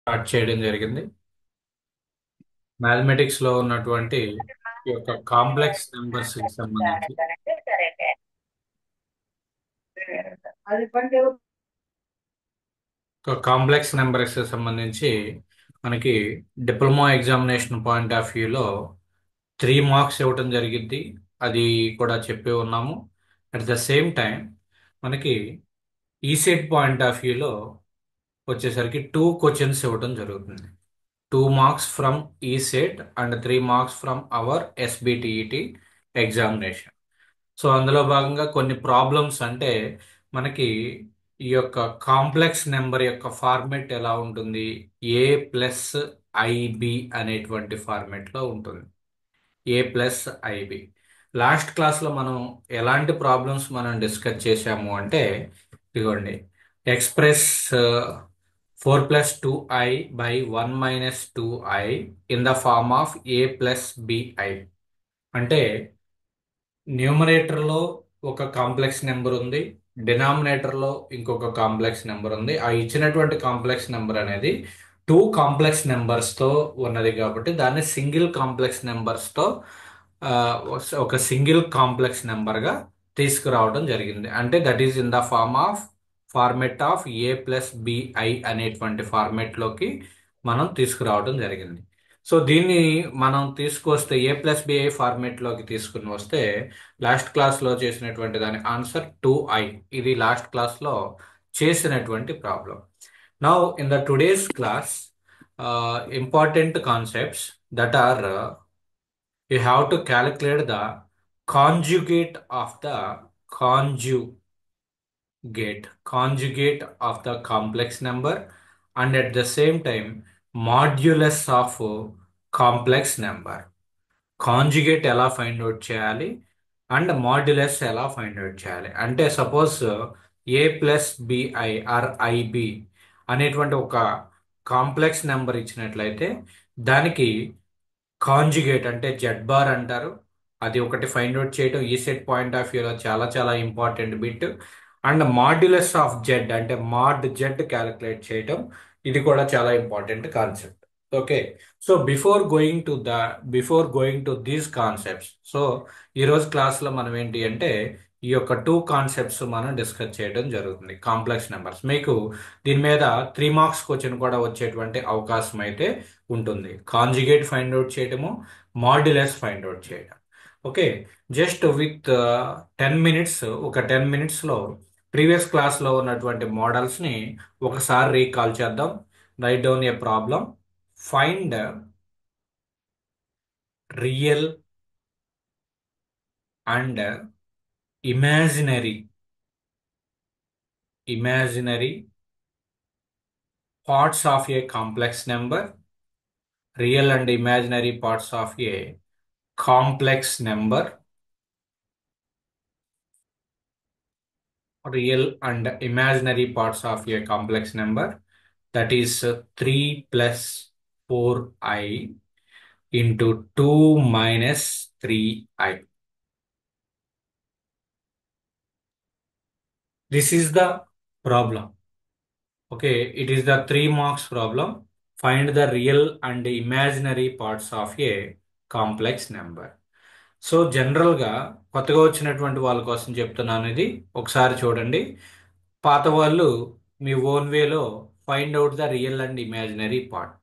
Start చేయడం జరిగింది. Mathematics లో ఉన్నటువంటి ఈ యొక్క కాంప్లెక్స్ నెంబర్స్ కి సంబంధించి కాంప్లెక్స్ నెంబర్స్ కి సంబంధించి మనకి డిప్లొమా ఎగ్జామినేషన్ పాయింట్ ఆఫ్ వ్యూలో 3 మార్క్స్ ఇవ్వటం జరిగింది. అది కూడా చెప్పి ఉన్నాము. అట్ ద సేమ్ టైం మనకి ఈసెట్ పాయింట్ ఆఫ్ వ్యూలో వచ్చేసరికి 2 క్వశ్చన్స్ ఇవ్వటం జరుగుతుంది. 2 marks from ECET and 3 marks from our SBTET examination. So అందులో భాగంగా కొన్ని ప్రాబ్లమ్స్ అంటే మనకి ఈ యొక్క కాంప్లెక్స్ నెంబర్ యొక్క ఫార్మెట్ ఎలా ఉంటుంది, ఏ ప్లస్ ఐబి అనేటువంటి ఫార్మెట్లో ఉంటుంది. ఏ ప్లస్ ఐబి లాస్ట్ క్లాస్లో మనం ఎలాంటి ప్రాబ్లమ్స్ మనం డిస్కస్ చేసాము అంటే ఇదిగోండి, express 4 + 2i/1 - 2i in the form of a plus b. అంటే న్యూమరేటర్లో ఒక కాంప్లెక్స్ నెంబర్ ఉంది, డినామినేటర్లో ఇంకొక కాంప్లెక్స్ నెంబర్ ఉంది. ఆ ఇచ్చినటువంటి కాంప్లెక్స్ నెంబర్ అనేది 2 కాంప్లెక్స్ నెంబర్స్తో ఉన్నది కాబట్టి దాన్ని సింగిల్ కాంప్లెక్స్ నెంబర్స్తో ఒక సింగిల్ కాంప్లెక్స్ నెంబర్గా తీసుకురావడం జరిగింది. అంటే that is in the format of a plus BI అనేటువంటి ఫార్మెట్లోకి మనం తీసుకురావడం జరిగింది. సో దీన్ని మనం తీసుకొస్తే ఏ ప్లస్ బిఐ ఫార్మెట్లోకి తీసుకుని వస్తే లాస్ట్ క్లాస్లో చేసినటువంటి దాని ఆన్సర్ 2i. ఇది లాస్ట్ క్లాస్లో చేసినటువంటి problem. Now in the today's class important concepts that are you have to calculate the conjugate of the conjugate of the complex number, and at the same time modulus of complex number. Conjugate ఎలా find out చేయాలి and modulus ఎలా find out చేయాలి అంటే suppose a plus b i or అనేటువంటి b complex number ఇచ్చినట్లయితే దానికి conjugate అంటే Z bar అంటారు. అది ఒకటి ఫైండ్ అవుట్ చేయడం ఈ సెట్ పాయింట్ ఆఫ్ వ్యూలో చాలా చాలా important bit. And modulus of Z అంటే మాడ్ జెడ్ క్యాలిక్యులేట్ చేయడం ఇది కూడా చాలా important concept. Okay, so before going to these concepts, so ఈరోజు క్లాస్లో మనం ఏంటి అంటే ఈ యొక్క 2 కాన్సెప్ట్స్ మనం డిస్కస్ చేయడం జరుగుతుంది. కాంప్లెక్స్ నెంబర్స్ మీకు దీని మీద 3 మార్క్స్ క్వశ్చన్ కూడా వచ్చేటువంటి అవకాశం అయితే ఉంటుంది. కాంజుగేట్ ఫైండ్ అవుట్ చేయడము, మాడ్యులస్ ఫైండ్ అవుట్ చేయడం. ఓకే, జస్ట్ విత్ 10 మినిట్స్, ఒక 10 మినిట్స్లో ప్రీవియస్ క్లాస్లో ఉన్నటువంటి మోడల్స్ని ఒకసారి రీకాల్ చేద్దాం. Right down A problem. Find real and imaginary parts of a complex number. Real and imaginary parts of a complex number. Real and imaginary parts of a complex number, that is 3 + 4i into 2 - 3i. This is the problem. Okay, it is the 3 marks problem. Find the real and imaginary parts of a complex number. So జనరల్గా కొత్తగా వచ్చినటువంటి వాళ్ళ కోసం చెప్తున్నాను, ఇది ఒకసారి చూడండి. పాత వాళ్ళు మీ ఓన్ వేలో find out the real and imaginary part.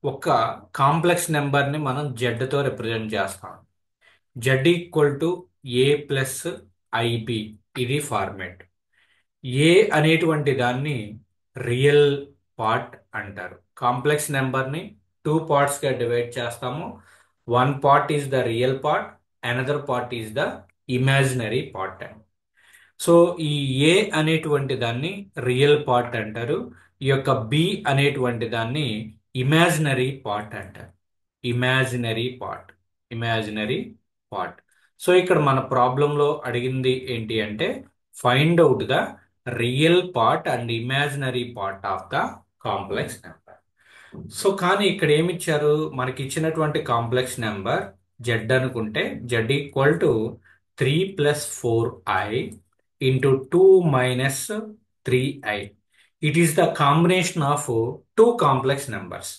ఒక కాంప్లెక్స్ నెంబర్ని మనం జెడ్తో రిప్రజెంట్ చేస్తాం. Z equal to A plus i, b format. A అనేటువంటి దాన్ని రియల్ పార్ట్ అంటారు. కాంప్లెక్స్ నెంబర్ని 2 పార్ట్స్గా డివైడ్ చేస్తాము. One part is the real part, another part is the imaginary part. So ఈ ఏ అనేటువంటి దాన్ని రియల్ పార్ట్ అంటారు. ఈ యొక్క బి అనేటువంటి దాన్ని ఇమాజినరీ పార్ట్ అంటారు. Imaginary part. సో ఇక్కడ మన ప్రాబ్లంలో అడిగింది ఏంటి అంటే find out the real part and imaginary part of the complex number. So కానీ ఇక్కడ ఏమి ఇచ్చారు, మనకి ఇచ్చినటువంటి కాంప్లెక్స్ నెంబర్ జెడ్ అనుకుంటే Z equal to 3 + 4i into 2 - 3i. It is the combination of two complex numbers.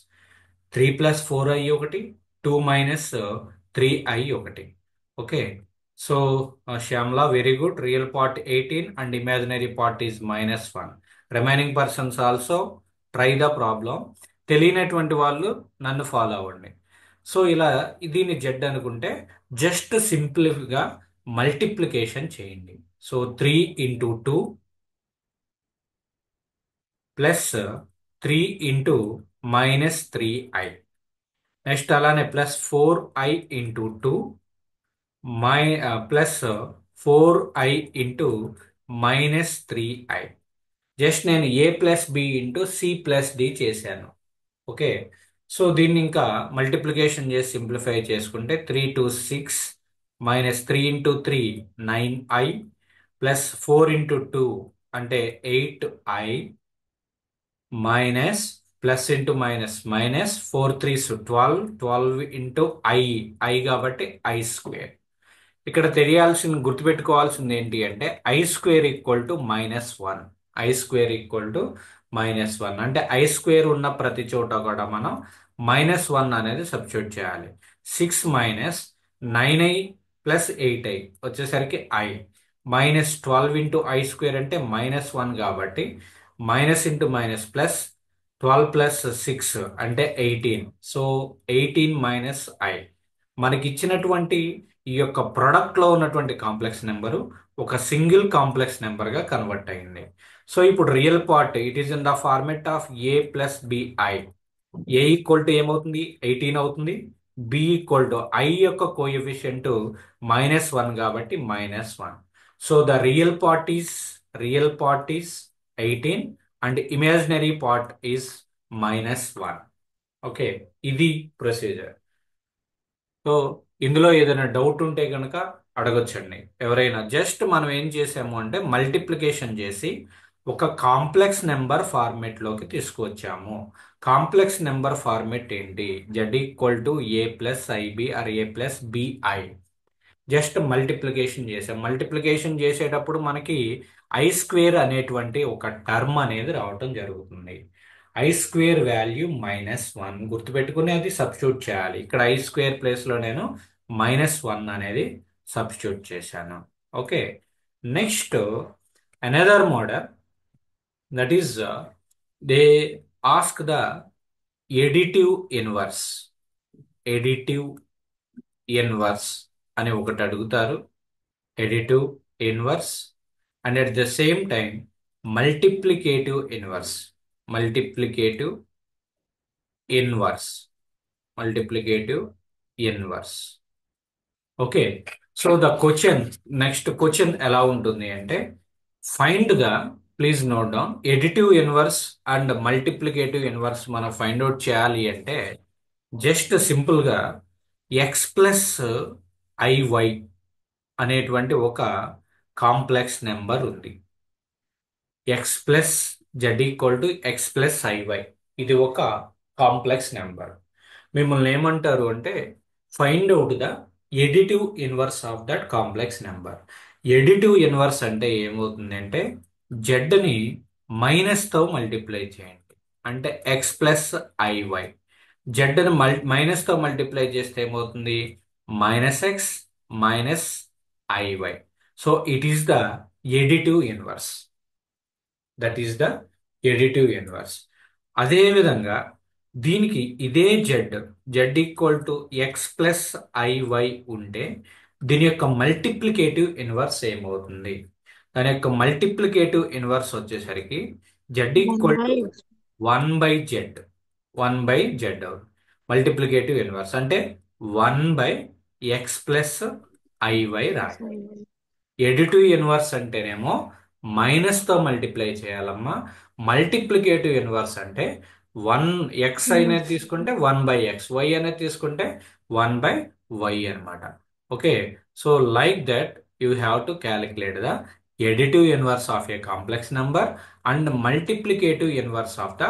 3 + 4i ఒకటి, 2 - 3i ఒకటి. Okay. So Shyamla, very good. Real part 18 and imaginary part is -1. Remaining persons also try the problem. తెలియనటువంటి వాళ్ళు నన్ను follow అవ్వండి. So ఇలా దీన్ని Z అనుకుంటే just సింపుల్గా మల్టిప్లికేషన్ చేయండి. So 3 × 2 +3 × -3i. నెక్స్ట్ అలానే +4i × 2 +4i × -3i. జస్ట్ నేను a+b × c+d చేశాను. ఓకే. సో దీన్ని ఇంకా మల్టిప్లికేషన్ చేసి సింప్లిఫై చేసుకుంటే 3 × 2 = 6, -3 × 3 9i, +4 × 2 అంటే 8i, minus plus into minus minus 4 3s 12, 12 × i కాబట్టి i². ఇక్కడ తెలియాల్సింది, గుర్తుపెట్టుకోవాల్సింది ఏంటి అంటే i² = -1. i² = -1 అంటే i² ఉన్న ప్రతి చోట కూడా మనం -1 అనేది సబ్స్టిట్యూట్ చేయాలి. 6 - 9i + 8i వచ్చేసరికి i, -12 × i² అంటే -1 కాబట్టి మైనస్ ఇంటూ మైనస్ ప్లస్ 12 + 6 అంటే 18. So 18 - i. మనకి ఇచ్చినటువంటి ఈ యొక్క ప్రొడక్ట్ లో ఉన్నటువంటి కాంప్లెక్స్ నెంబరు ఒక సింగిల్ కాంప్లెక్స్ నెంబర్ గా కన్వర్ట్ అయింది. సో ఇప్పుడు real part it is in the format of a + bi. a = ఏమవుతుంది? 18 అవుతుంది. b = i యొక్క కోఎఫిషియంట్ -1 కాబట్టి -1. So the real part is 18 and imaginary part is -1. Okay. ఇది procedure. So ఇందులో ఏదైనా డౌట్ ఉంటే కనుక అడగొచ్చండి ఎవరైనా. జస్ట్ మనం ఏం చేసాము అంటే మల్టిప్లికేషన్ చేసి ఒక కాంప్లెక్స్ నెంబర్ ఫార్మేట్ లోకి తీసుకువచ్చాము. కాంప్లెక్స్ నెంబర్ ఫార్మేట్ ఏంటి? z = a + ib ఆర్ a + bi. జస్ట్ మల్టిప్లికేషన్ చేసాం. మల్టిప్లికేషన్ చేసేటప్పుడు మనకి i² అనేటువంటి ఒక టర్మ్ అనేది రావటం జరుగుతుంది. i² వాల్యూ -1 గుర్తుపెట్టుకుని అది సబ్స్టిట్యూట్ చేయాలి. ఇక్కడ i² ప్లేస్ లో నేను -1 అనేది సబ్స్టిట్యూట్ చేశాను. Okay. Next another model, that is they ask the additive inverse. Additive inverse అని ఒకటి అడుగుతారు. Additive inverse and at the same time multiplicative inverse. Multiplicative inverse. Multiplicative inverse. Okay. So the question, next question ఎలా ఉంటుంది అంటే find the, please note down, additive inverse and multiplicative inverse మనం find out చేయాలి అంటే just simple గా x+iy అనేటువంటి b complex number ఉంది. x+z = x+iy ఇది ఒక కాంప్లెక్స్ నెంబర్. మిమ్మల్ని ఏమంటారు అంటే find out the additive inverse of that complex number. Additive inverse అంటే ఏమవుతుంది అంటే జెడ్ని మైనస్తో మల్టిప్లై చేయండి. అంటే x+iy. జెడ్ని మైనస్తో మల్టిప్లై చేస్తే ఏమవుతుంది? -x -iy. So it is the additive inverse. That is the additive inverse. అదే విధంగా దీనికి ఇదే z x+iy ఉంటే దీని యొక్క మల్టిప్లికేటివ్ ఇన్వర్స్ ఏమవుతుంది? దాని యొక్క మల్టిప్లికేటివ్ ఇన్వర్స్ వచ్చేసరికి z = 1/z. 1/z అవుతుంది. మల్టిప్లికేటివ్ ఇన్వర్స్ అంటే 1/x+iy రాయాలి. ఎడిటివ్ ఇన్వర్స్ అంటేనేమో మైనస్తో మల్టిప్లై చేయాలమ్మా. మల్టిప్లికేటివ్ ఇన్వర్స్ అంటే 1x అనేది తీసుకుంటే 1/x, y అనేది తీసుకుంటే 1/y అనమాట. Okay. So like that you have to calculate the additive inverse of a complex number and multiplicative inverse of the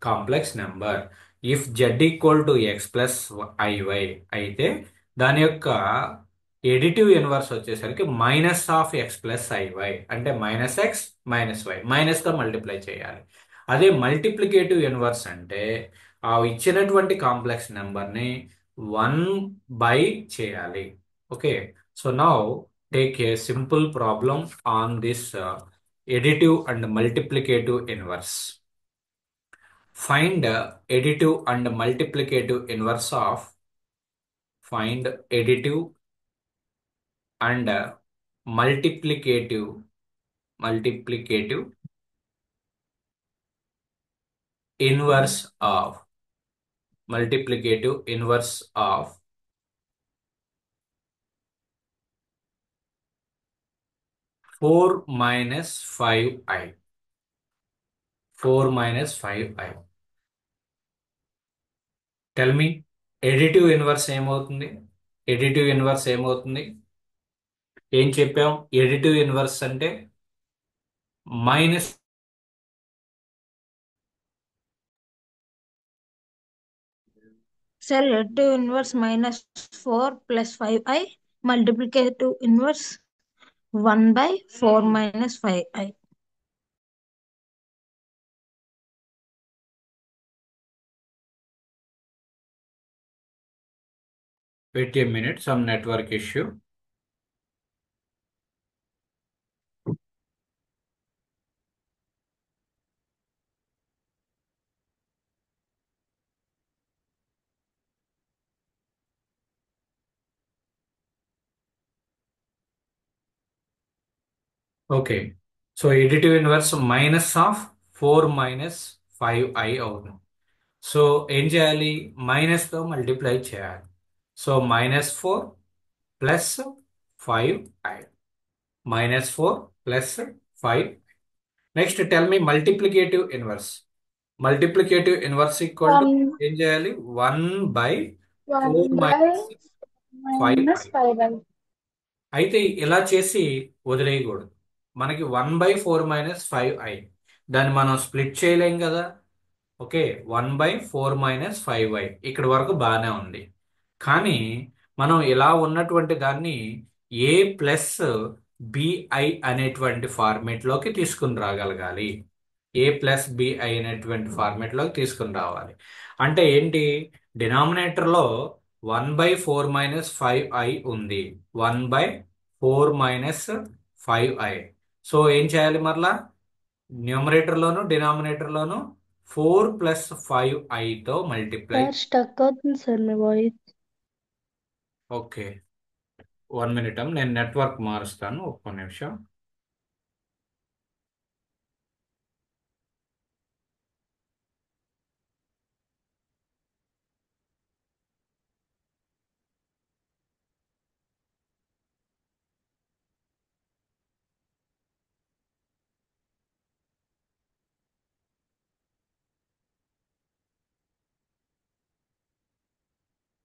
complex number. If z = x+iy అయితే దాని యొక్క additive inverse వచ్చేసరికి -(x+iy) అంటే -x - y, మైనస్తో multiply చేయాలి. అదే multiplicative inverse అంటే ఆ ఇచ్చినటువంటి కాంప్లెక్స్ నెంబర్ని 1 బై చేయాలి. Okay, so now take a simple problem on this additive and multiplicative inverse. Find additive and multiplicative inverse of find additive and multiplicative inverse of multiplicative inverse of 4 minus 5i. 4 minus 5i. Tell me, additive inverse ఏమవుతుంది? additive inverse ఏమవుతుంది? ఏం చెప్పాం? additive inverse అంటే minus Sir, additive inverse minus 4 plus 5i, multiplicative inverse 1 by 4 minus 5i. wait a minute, some network issue. Okay, so additive inverse minus of 4 minus 5i అవుతుంది. So ఏం చేయాలి? మైనస్తో multiply చేయాలి. So -4 plus 5i. -4 plus 5. Next tell me multiplicative inverse. Multiplicative inverse equal to 1 ఏం చేయాలి? 1/4 by minus 5i. -5i. అయితే ఇలా చేసి వదిలేయకూడదు. మనకి 1/4 మైనస్ 5i, దాన్ని మనం స్ప్లిట్ చేయలేం కదా. ఓకే, 1/4 మైనస్ 5i ఇక్కడ వరకు బాగానే ఉంది. కానీ మనం ఇలా ఉన్నటువంటి దాన్ని ఏ ప్లస్ బిఐ అనేటువంటి ఫార్మేట్లోకి తీసుకుని రాగలగాలి. ఏ ప్లస్ బిఐ అనేటువంటి ఫార్మేట్లోకి తీసుకుని రావాలి. అంటే ఏంటి? డినామినేటర్లో 1/4 మైనస్ 5i ఉంది. 1/4 మైనస్ 5i. సో ఏం చేయాలి మరలా? న్యూమరేటర్లోను డినామినేటర్లోను 4 ప్లస్ 5iతో మల్టిప్లై. సార్ స్టక్ అవుతుంది సార్ మీ వాయిస్. ఓకే, 1 మినిట్ నేను నెట్వర్క్ మారుస్తాను, ఒక్క నిమిషం.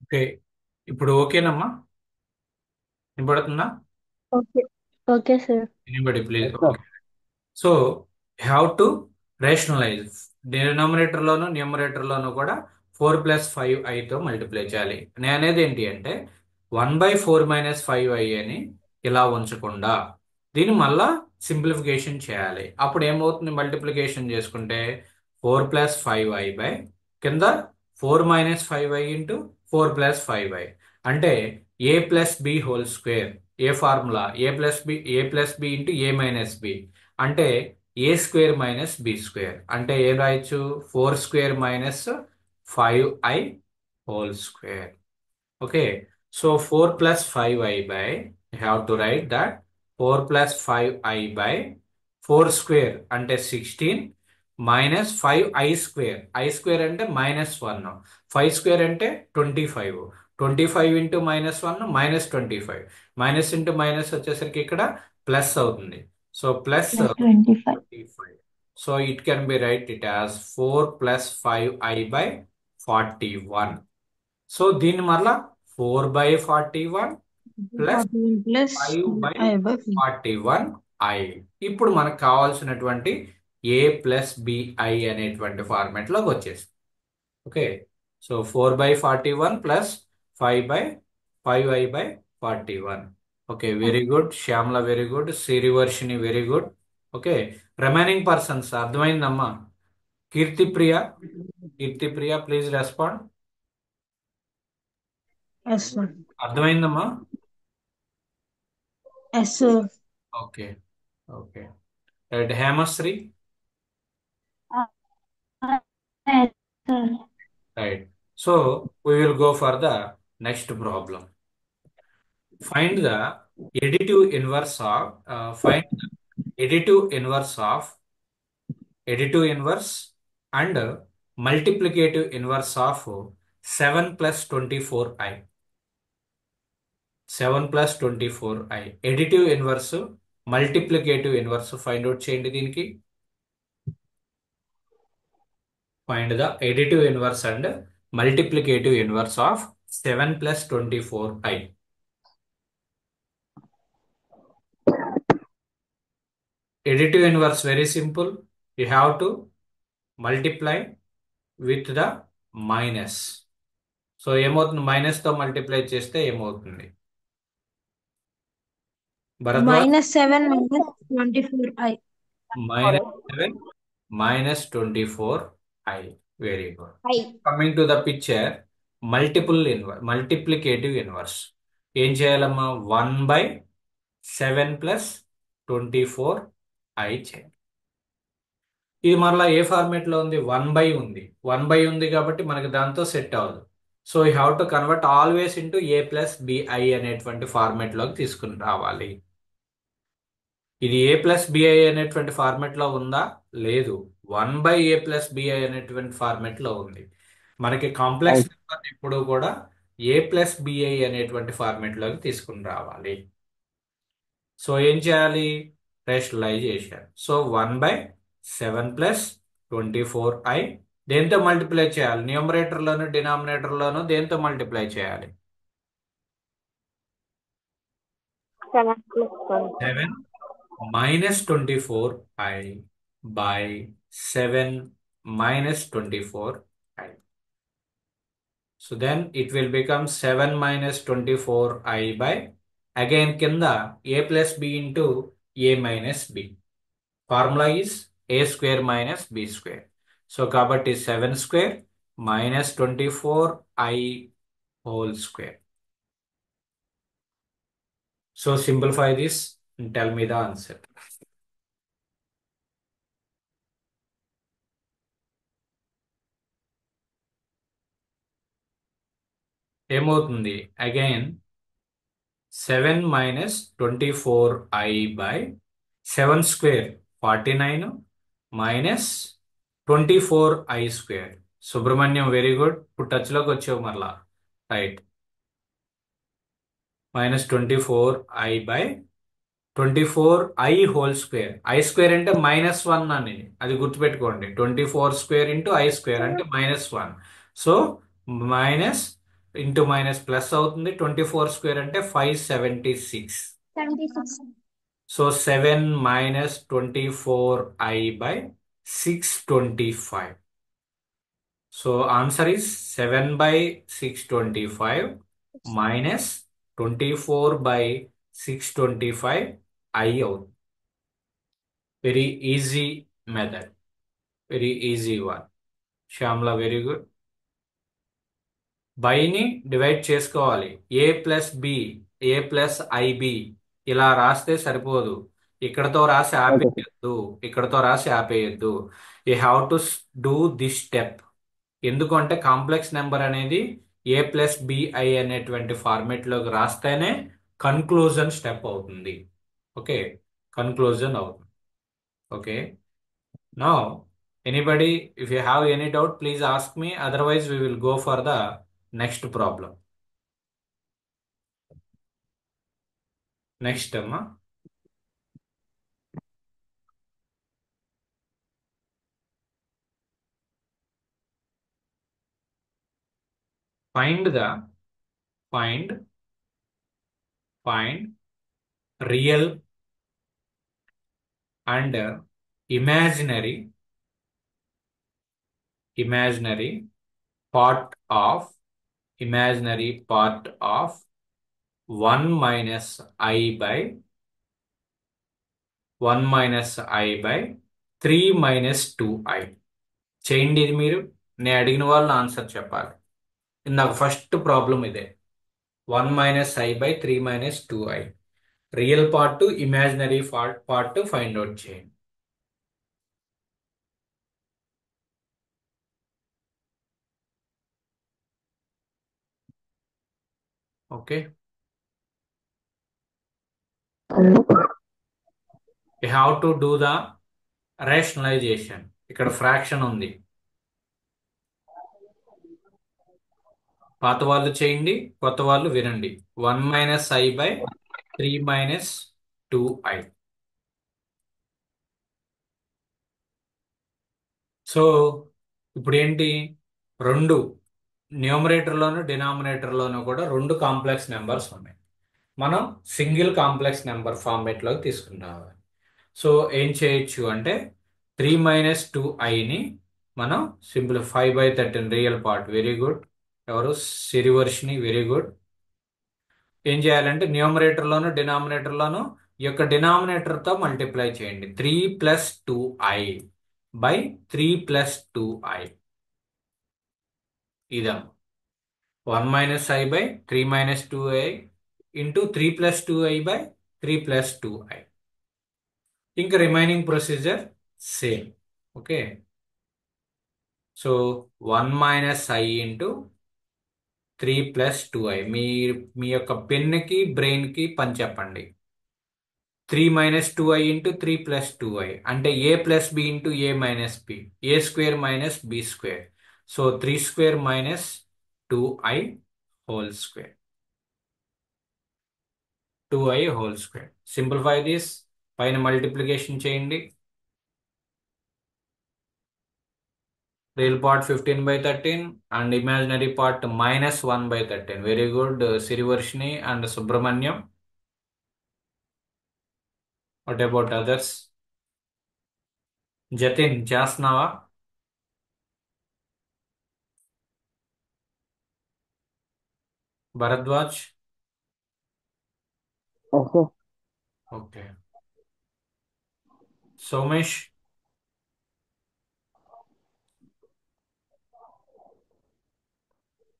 ఓకే, ఇప్పుడు ఓకేనమ్మా? వినపడుతుందా? Okay. Okay sir. Anybody please. Okay, so have to rationalize. డినామినేటర్లోను న్యూమరేటర్లోను కూడా 4 ప్లస్ 5iతో మల్టిప్లై చేయాలి. నేను అనేది ఏంటి అంటే 1/4 మైనస్ 5i అని ఇలా ఉంచకుండా దీన్ని మళ్ళా సింప్లిఫికేషన్ చేయాలి. అప్పుడు ఏమవుతుంది? మల్టిప్లికేషన్ చేసుకుంటే 4 ప్లస్ 5i బై కింద 4 minus 5i into 4 plus 5i అంటే ఏ ప్లస్ బి హోల్ స్క్వేర్. ఏ ఫార్ములా? ఏ ప్లస్ బి ఇంటూ ఏ మైనస్ బి అంటే ఏ స్క్వేర్ మైనస్ బి స్క్వేర్. అంటే ఏం రాయొచ్చు? 4 square minus 5i whole square. Okay, so 4 plus 5i by you have to right that 4 plus 5i by 4 square అంటే 16 minus 5i square. i square అంటే -1. 5 square అంటే 25. 25 into -1 -25. Minus into minus వచ్చేసరికి ఇక్కడ plus అవుతుంది. So plus plus 25. 25. So it can be write it as 4 plus 5i by 41. So దీన్ని మరలా 4 by 41 plus 41 plus 5 by i by 5. 41i. ఇప్పుడు మనకు కావాల్సినటువంటి ఏ ప్లస్ బిఐ అనేటువంటి ఫార్మాట్ లోకి వచ్చేసింది. Okay, so 4/41 plus 5/5i/41. Okay, very good Shyamala, very good. Sirivarshini, very good. Okay, remaining persons అర్థమైందమ్మా? Kirti Priya, please respond. Yes, sir. అర్థమైందమ్మా? Yes, sir. Okay. Okay. Right. Hemasri. Yes, sir. Right. So we will go for the next problem. Find the find the additive inverse and multiplicative inverse of 7 plus 24i. 7 plus 24i. Additive inverse, multiplicative inverse find out చేయండి దీనికి. Find the additive inverse and multiplicative inverse of 7 plus 24i. Additive inverse very simple. You have to multiply with the minus. So ఏమవుతుంది? Minus తో multiply చేస్తే ఏమవుతుంది? Bharadwaj. -7 -24i. -7 -24i. Very good. I. Coming to the picture, multiplicative inverse. ఏం చేయాలమ్మా? 1/7 + 24i చేయాలి. ఇది మరలా ఏ format లో ఉంది? 1/, ఉంది. 1/, ఉంది కాబట్టి మనకి దాంతో సెట్ అవ్వదు. So you have to convert always into a + bi అనేటువంటి ఫార్మేట్ లోకి తీసుకుని రావాలి. ఇది a + bi అనేటువంటి ఫార్మేట్ లో ఉందా? లేదు. 1/a + bi అనేటువంటి ఫార్మేట్ లో ఉంది. మనకి కాంప్లెక్స్ నెంబర్ ఎప్పుడు కూడా a + bi అనేటువంటి ఫార్మేట్ లోకి తీసుకుని రావాలి. సో ఏం చేయాలి? రేషనలైజేషన్. సో 1/7 + 24i దేంతో మల్టిప్లై చేయాలి? న్యూమరేటర్ లోను డినామినేటర్ లోను దేంతో మల్టిప్లై చేయాలి? 7 -24i by 7 -24i. So then it will become 7 -24i by, again కింద a + b into a - b. Formula is a square minus b square. So కాబట్టి 7 square minus 24i whole square. So simplify this and tell me the answer. ఏమవుతుంది? Again 7 -24i by 7 square 49 minus 24i square. Subrahmanyam very good. ఇప్పుడు touch లోకి వచ్చావు మరలా. Right. -24i by 24i whole square. i square అంటే -1 అని, అది గుర్తుపెట్టుకోండి. 24 square into i square అంటే -1. So minus into minus plus అవుతుంది. 24 square అంటే 576. 76. So 7 -24i by 625. So answer is 7 by 625 minus 24 by 625 i out. Very easy method. Very easy one. Shamla, very good. బైని divide చేసుకోవాలి. a + b, a + ib ఇలా రాస్తే సరిపోదు. ఇక్కడతో రాసి ఆపేయద్దు, ఇక్కడతో రాసి ఆపేయద్దు. You have to do this step. ఎందుకంటే కాంప్లెక్స్ నెంబర్ అనేది a + bi అనేటువంటి ఫార్మేట్ లోకి రాస్తేనే కన్క్లూజన్ స్టెప్ అవుతుంది. ఓకే, కన్క్లూజన్ అవుతుంది. Okay, now anybody, if you have any doubt, please ask me. Otherwise, we will go for the next problem. Next, Amma. Find real and imaginary part of 1 minus i by 3 minus 2i. చేయండి ఇది మీరు. నేను అడిగిన వాళ్ళు answer చెప్పాలి. ఇందాక first problem ఇదే. 1 - i/3 - 2i. Real part, imaginary part find out చేయండి. Okay, you have to do the rationalization. ఇక్కడ ఫ్రాక్షన్ ఉంది. పాత వాళ్ళు చేయండి, కొత్త వాళ్ళు వినండి. 1 - i/3 - 2i. సో ఇప్పుడు ఏంటి, రెండు న్యూమరేటర్లోను డినామినేటర్లోను కూడా రెండు కాంప్లెక్స్ నెంబర్స్ ఉన్నాయి. మనం సింగిల్ కాంప్లెక్స్ నెంబర్ ఫార్మేట్లోకి తీసుకుంటాం. సో ఏం చేయొచ్చు అంటే 3 - 2iని మనం simple 5/13 real part. Very good. ఎవరు, సిరివర్షిని, వెరీ గుడ్. ఏం చేయాలంటే న్యూమరేటర్లోను డినామినేటర్లోను ఈ యొక్క డినామినేటర్తో మల్టిప్లై చేయండి. 3 + 2i/3 + 2i. ఇదా 1 - i/3 - 2i into 3 + 2i/3 + 2i. ఇంకా remaining procedure same. Okay, so 1 - i into 3 + 2i. మీ యొక్క పెన్నుకి బ్రెయిన్కి పని చెప్పండి. 3 - 2i ఇంటూ 3 + 2i అంటే a+b into a - b, a² - b². So 3² - 2i whole square. 2i whole square. Simplify this. పైన multiplication చేయండి. Real part 15/13 and imaginary part -1/13. Very good Sirivarshini and Subrahmanyam. What about others? Jatin చేస్తున్నావా? భరద్వాజ్? ఓహో, okay. Somesh?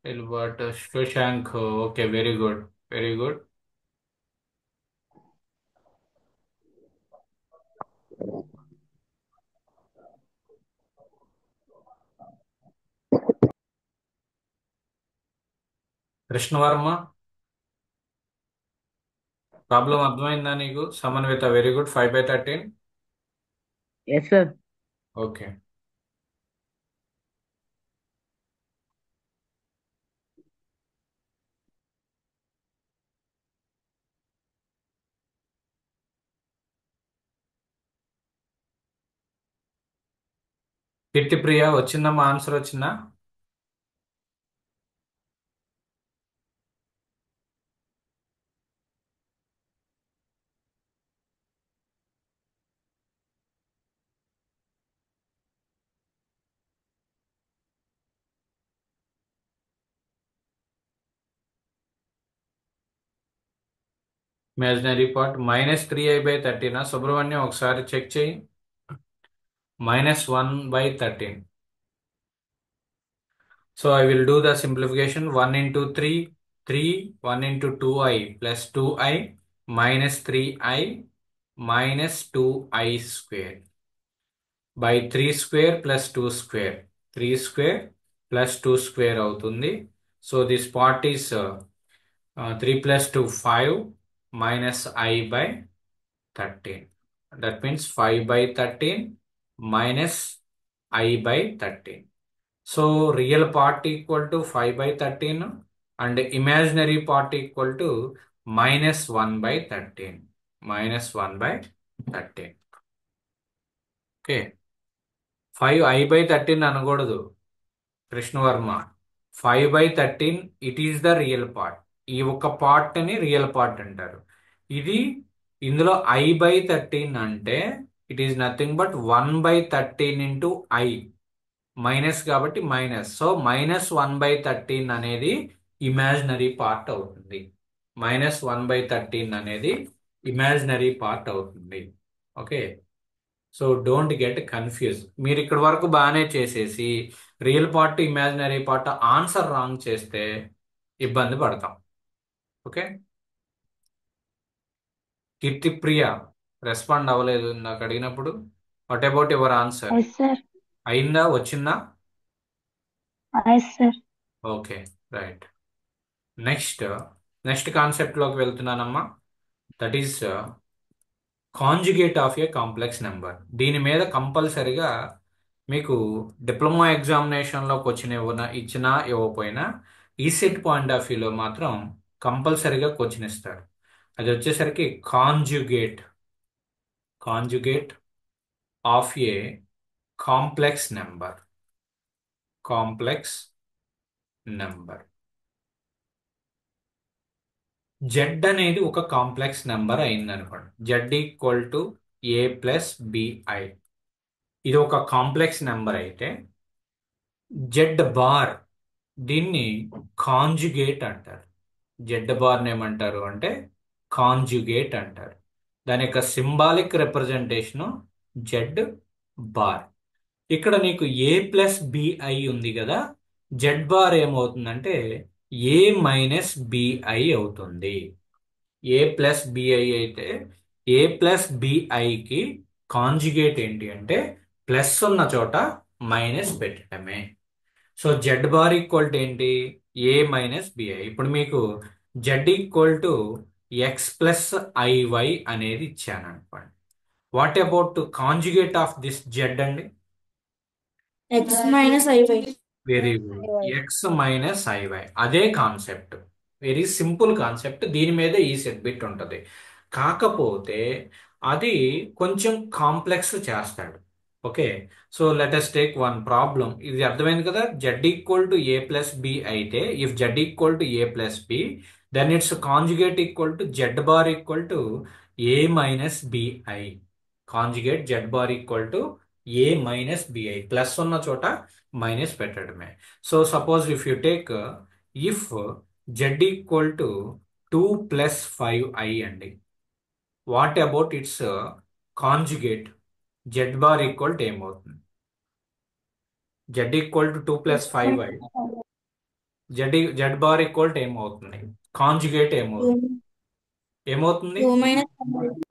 Elbert, Shashank? Okay, very good, very good. Krishnavarma, problem అర్థమైందా నీకు? Samanvitha, very good. 5/13. Yes sir. Okay, Keertipriya వచ్చిందమ్మా, answer వచ్చిందా? Imaginary part -3i/13. Subrahmanyam ఒకసారి check చేయి. -1/13. So I will do the simplification. 1 into 3, 3. 1 into 2i plus 2i minus 3i minus 2i square by 3 square plus 2 square. 3 square plus 2 square అవుతుంది. So this part is 3 plus 2, 5 minus i by 13. That means 5/13 minus I by 13. So real part equal to 5/13 and imaginary part equal to -1/13. -1/13. Okay. 5i/13 అనకూడదు Krishnavarma. 5/13 it is the real part. ఈ ఒక్క part ని real part అంటారు. ఇది ఇందులో i/13 అంటే it is nothing but 1/13 into I. Minus కాబట్టి minus. So -1/13 అనేది ఇమాజినరీ పార్ట్ అవుతుంది. -1/13 అనేది ఇమాజినరీ పార్ట్ అవుతుంది. Okay, so don't get confuse. మీరు ఇక్కడి వరకు బాగానే చేసేసి real part imaginary part answer wrong చేస్తే ఇబ్బంది పడతాం. ఓకే, కీర్తిప్రియ రెస్పాండ్ అవ్వలేదు నాకు అడిగినప్పుడు. What about your answer? Yes sir. అయిందా, వచ్చిందా? Yes sir. Okay, right. Next next కాన్సెప్ట్లోకి వెళ్తున్నానమ్మా. That is conjugate of a complex number. దీని మీద కంపల్సరిగా మీకు డిప్లొమా ఎగ్జామినేషన్లో క్వశ్చన్ ఇచ్చినా ఇవ్వకపోయినా ఈసెట్ పాయింట్ ఆఫ్ వ్యూలో మాత్రం కంపల్సరిగా క్వశ్చన్ ఇస్తారు. అది వచ్చేసరికి conjugate of a complex number. Z అనేది ఒక కాంప్లెక్స్ నెంబర్ అయింది అనుకోండి. Z equal to A plus b. I ఒక కాంప్లెక్స్ నెంబర్ అయితే జెడ్ బార్ దీన్ని కాంజుగేట్ అంటారు. జెడ్ బార్ని ఏమంటారు అంటే కాంజుగేట్ అంటారు. దాని యొక్క సింబాలిక్ రిప్రజెంటేషను జెడ్ బార్. ఇక్కడ నీకు ఏ ప్లస్ బిఐ ఉంది కదా, జెడ్ బార్ ఏమవుతుందంటే ఏ మైనస్ బిఐ అవుతుంది. ఏ ప్లస్ బిఐ అయితే ఏ ప్లస్ బిఐకి కాంజుగేట్ ఏంటి అంటే ప్లస్ ఉన్న చోట మైనస్ పెట్టడమే. So Z bar equal to ఏంటి? A minus B I. ఇప్పుడు మీకు Z equal to X plus I Y అనేది ఇచ్చాను అనుకోండి. What about conjugate of this Z అండి? X minus I Y. Very good, X minus I Y. అదే కాన్సెప్ట్, వెరీ సింపుల్ కాన్సెప్ట్. దీని మీద ఈ సెట్ బిట్ ఉంటుంది. కాకపోతే అది కొంచెం కాంప్లెక్స్ చేస్తాడు. Okay, so let us take one problem. ఇది అర్థమైంది కదా. Z equal to A plus B అయితే if Z equal to A plus B then its conjugate equal to Z bar equal to A minus B I. Conjugate Z bar equal to A minus B I. Plus ఉన్న చోట minus పెట్టడమే. So suppose if you take if Z equal to 2 plus 5i అండి. What about its conjugate? Z bar equal to ఏమవుతుంది? Z equal to 2 plus 5i. Z bar equal to ఏమవుతుంది? Conjugate ఏమవుతుంది? 2 minus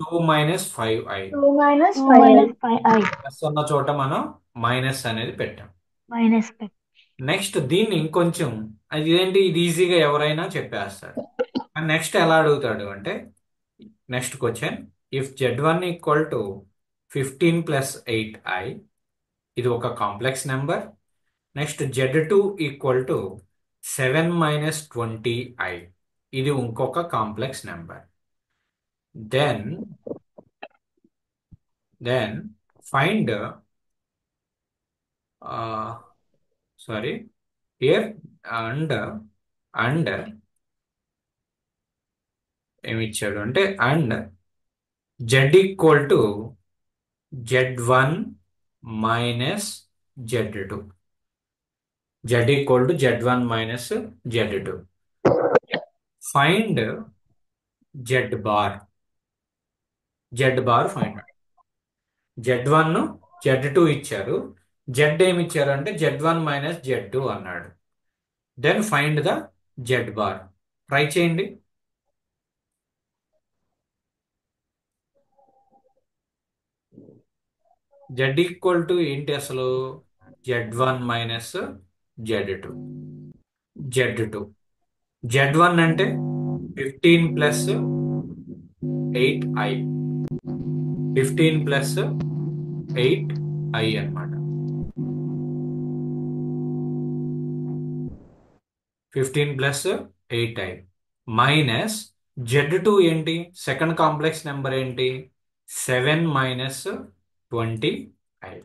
2 minus 5i. 2 minus 5i. Plus ఉన్న చోట మనం minus అనేది పెట్టాం. Minus next దీన్ని ఇంకొంచెం ఇదేంటి, ఇది ఈజీగా ఎవరైనా చెప్పేస్తారు. నెక్స్ట్ ఎలా అడుగుతాడు అంటే next question, if z one equal to 15 plus 8i. ఇది ఒక complex number. Next z two equal to 7 minus 20i. ఇది ఇంకొక complex number. Then find sorry here and ఏమి ఇచ్చాడు అంటే and z equal to z one minus z two. Z equal to z one minus z two. Find z bar. Find. Z one z two ఇచ్చారు. Z ఏమి ఇచ్చారు అంటే z one minus z two అన్నాడు. Then find the z bar. Try చేయండి. Z equal to ఏంటి అసలు? Z one minus z two. Z one అంటే 15 plus 8i. 15 plus 8i అన్నమాట. 15 plus 8i minus z two ఏంటి? సెకండ్ కాంప్లెక్స్ నెంబర్ ఏంటి? 7 minus 20i.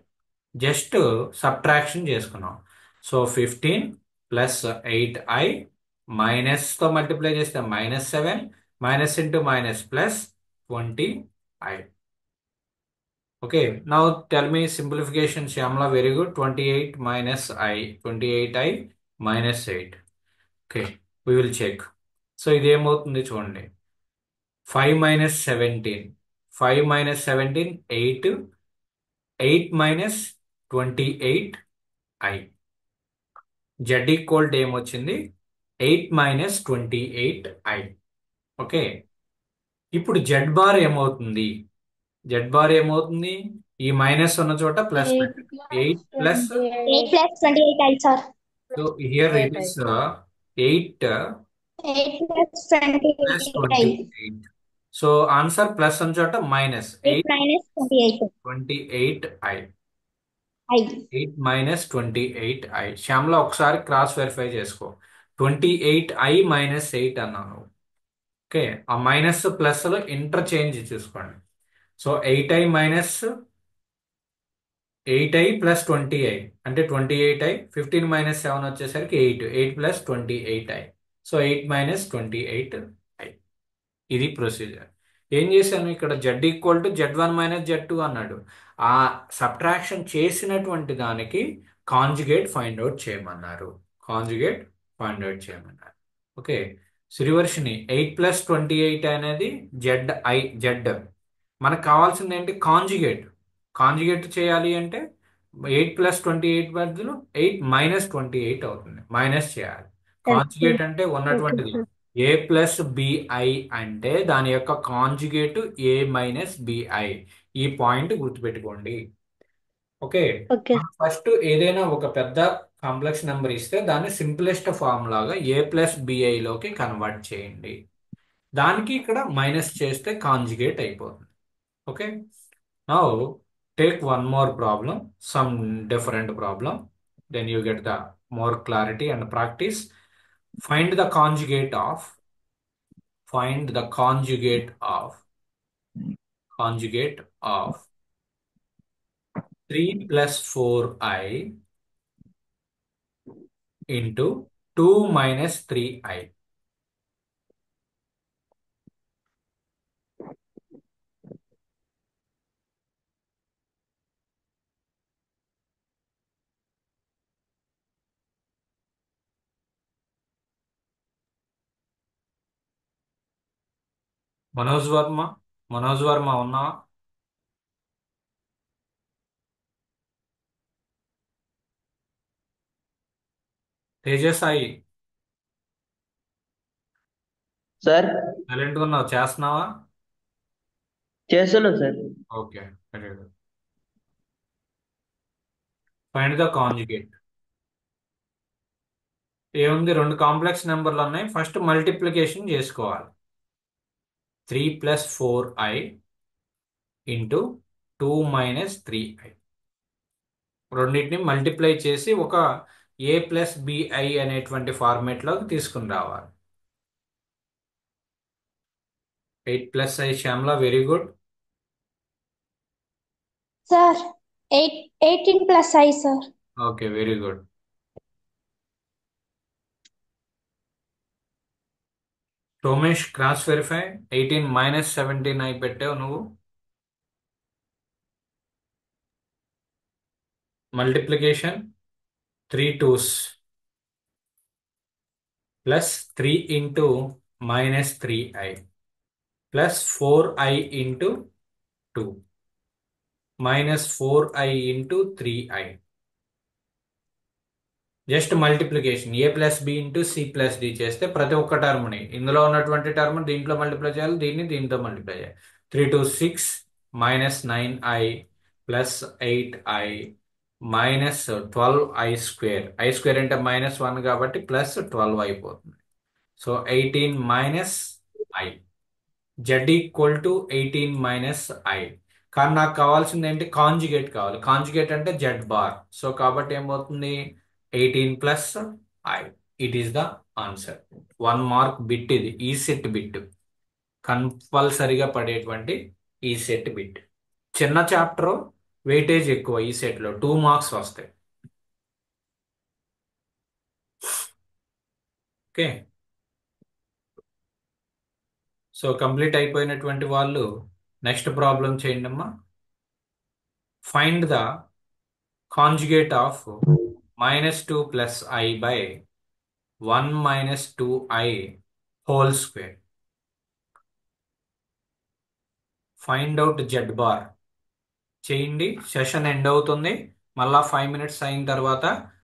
Just subtraction చేసుకున్నాం. So 15 plus 8i మైనస్తో multiply చేస్తే -7, minus into minus plus 20i. Okay, now tell me simplification. Shyamala, very good. 28 minus i, 28i minus 8. Okay, we will check. So ఇది ఏమవుతుంది చూడండి. 5 minus 17, 5 minus 17 8, 8 minus 28i. Z equal to ఏమొచ్చింది 8 minus 28i. ఓకే, ఇప్పుడు z bar ఏమవుతుంది? Z bar ఏమవుతుంది? ఈ minus ఉన్న చోట plus 8 plus 8 plus 28 sir. So here it is 8 8 plus plus 28. 28. So answer plus ఉన్న చోట minus 8 minus 28. 28i. I. 8 minus 28i. శ్యామ్లో ఒకసారి క్రాస్ వెరిఫై చేసుకో. 28i minus 8 అన్నాను. ఓకే, ఆ మైనస్ ప్లస్ లో ఇంటర్చేంజ్ చూసుకోండి. So 8i minus 8i plus 20i అంటే 28i. 15 minus 7 వచ్చేసరికి 8 plus 28i. So 8 minus 28i. ఇది ప్రొసీజర్. ఏం చేశాను ఇక్కడ? Z equal to Z1 minus Z2 అన్నాడు. ఆ సబ్ట్రాక్షన్ చేసినటువంటి దానికి కాంజుగేట్ ఫైండ్ అవుట్ చేయమన్నారు. కాంజుగేట్ ఫైండ్ అవుట్ చేయమన్నారు. ఓకే, శ్రీవర్షిని 8 ప్లస్ 28 అనేది జెడ్. మనకు కావాల్సింది ఏంటి? కాంజుగేట్. కాంజుగేట్ చేయాలి అంటే 8 ప్లస్ 28 బదులు 8 మైనస్ 28 అవుతుంది. మైనస్ చేయాలి. కాంజుగేట్ అంటే ఉన్నటువంటిది ఏ ప్లస్ బిఐ అంటే దాని యొక్క కాంజుగేట్ ఏ మైనస్ బిఐ. ఈ పాయింట్ గుర్తుపెట్టుకోండి. ఓకే, ఫస్ట్ ఏదైనా ఒక పెద్ద కాంప్లెక్స్ నెంబర్ ఇస్తే దాన్ని సింప్లెస్ట్ ఫార్మ్ లాగా ఏ ప్లస్ బిఐ లోకి కన్వర్ట్ చేయండి. దానికి ఇక్కడ మైనస్ చేస్తే కాంజుగేట్ అయిపోతుంది. Okay, now take one more problem, some different problem, then you get the more clarity and practice. Find the conjugate of 3 plus 4i into 2 minus 3i. Manoj Varma ఉన్నా? తేజసాయి sir silent గా ఉన్నావు, చేస్తున్నావా? చేస్తున్నా sir. Okay, very good. Find the conjugate. ఏముంది? రెండు complex నెంబర్లు ఉన్నాయి. First multiplication చేసుకోవాలి. 3 plus 4i into 2 minus 3i. రెండింటిని మల్టిప్లై చేసి ఒక ఏ ప్లస్ బిఐ అనేటువంటి ఫార్మేట్లోకి తీసుకుని రావాలి. 8 plus I. Shyamala, very good. Sir, 18 plus I, sir. Okay, very good. Somesh, cross verify. 18 minus 17i పెట్టావు నువ్వు. Multiplication 3 2s plus 3 into minus 3i plus 4i into 2 minus 4i into 3i. Just multiplication A plus B into C plus D చేస్తే ప్రతి ఒక్క టర్మ్ని, ఇందులో ఉన్నటువంటి term దీంట్లో multiply చేయాలి, దీన్ని దీంతో మల్టిప్లై చేయాలి. 3 2 6 minus 9i plus 8i minus 12i square. I square అంటే -1 కాబట్టి ప్లస్ 12 అయిపోతుంది. So 18 minus I. Z equal to 18 minus I. కానీ నాకు కావాల్సింది ఏంటి? కాంజుగేట్ కావాలి. కాంజుగేట్ అంటే జెడ్ బార్. సో కాబట్టి ఏమవుతుంది? 18 plus I. It is the answer. 1 mark bit ఇది. ఈ సెట్ బిట్ కంపల్సరిగా పడేటువంటి ఈ సెట్ బిట్. చిన్న చాప్టర్, వెయిటేజ్ ఎక్కువ. ఈ సెట్లో 2 మార్క్స్ వస్తాయి. ఓకే, సో కంప్లీట్ అయిపోయినటువంటి వాళ్ళు నెక్స్ట్ ప్రాబ్లం చేయండి అమ్మా. Find the conjugate of -2 plus I by 1 minus 2i whole square. Find out Z bar. చేయండి. సెషన్ ఎండ్ అవుతుంది. మళ్ళా 5 minutes అయిన తర్వాత